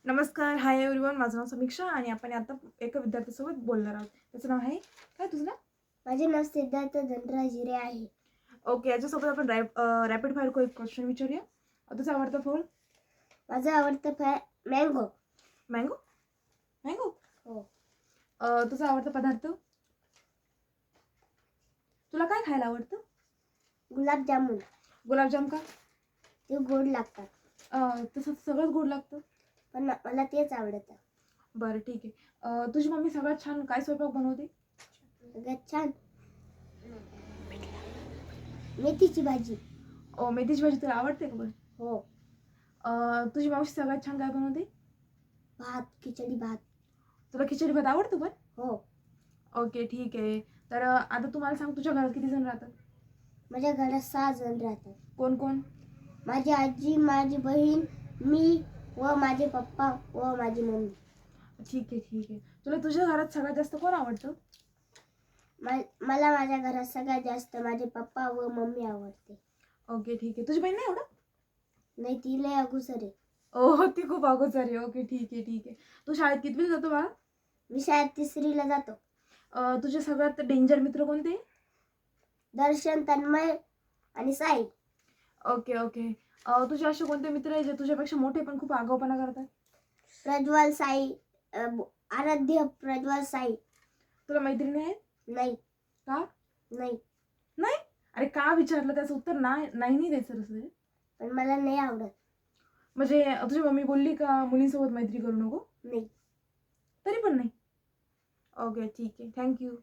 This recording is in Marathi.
नमस्कार, हाय एव्हरीवन. माझं नाव समीक्षा आणि आपण आता एका विद्यार्थ्यासोबत बोलणार आहोत. त्याचं नाव आहे काय तुझं नाव? माझे नाव सिद्धार्थ धनराज हिरे आहे. ओके, याच्यासोबत आपण रॅपिड फायर को एक क्वेश्चन विचारूया. तुझा आवडता फळ? माझं आवडतं फळ मँगो. मँगो. मँगो. हो. तुझा आवडता पदार्थ? तुला काय खायला आवडतं? गुलाबजामुन. गुलाबजाम का? ते गोड लागतात. तसं सगळंच गोड लागतं. पण मला तेच आवडतं. बरं, ठीक आहे. तुझी मम्मी सगळ्यात छान काय स्वयंपाक बनवते? सगळ्यात छान मेथीची भाजी. मेथीची भाजी तुला आवडते का? बरं. हो. तुझी मावशी सगळ्यात छान काय बनवते? भात, खिचडी भात. तुला खिचडी भात आवडतो पण? हो. ओके, ठीक आहे. तर आता तू मला सांग, तुझ्या घरात किती जण राहतात? माझ्या घरात 6 जण राहतात. कोण कोण? माझी आजी, माझी बहीण, मी व माझे पप्पा व माझी मम्मी. ठीक आहे, ठीक आहे. तुला तुझ्या घरात सगळ्यात जास्त कोण आवडतं? मला माझ्या घरात सगळ्यात जास्त माझे पप्पा व मम्मी आवडते. ओके, ठीक आहे. तुझी बहीण नाही आवडत? नाही, ती लय अगुसर आहे. ओह, ती खूप अगोचर आहे. ओके, ठीक आहे, ठीक आहे. तू शाळेत कितवीला जातो बाळा? मी शाळेत 3रीला जातो. तुझे सगळ्यात डेंजर मित्र कोणते? दर्शन, तन्मय आणि साई. Okay, okay. तुझे असे कोणते मित्र आहे जे तुझ्यापेक्षा मोठे पण खूप आगाऊपणा करतात? प्रज्वल, साई, आराध्य, प्रज्वल, साई. तुला मैत्रिणी आहेत? नाही. का? नाही. नाही? अरे, का विचारलं त्याचं उत्तर नाही द्यायचं रे. पण मला नाही आवडत. म्हणजे तुझी मम्मी बोलली का मुलींसोबत मैत्री करू नको? नाही. तरी पण नाही? ओके, ठीक आहे. थँक्यू.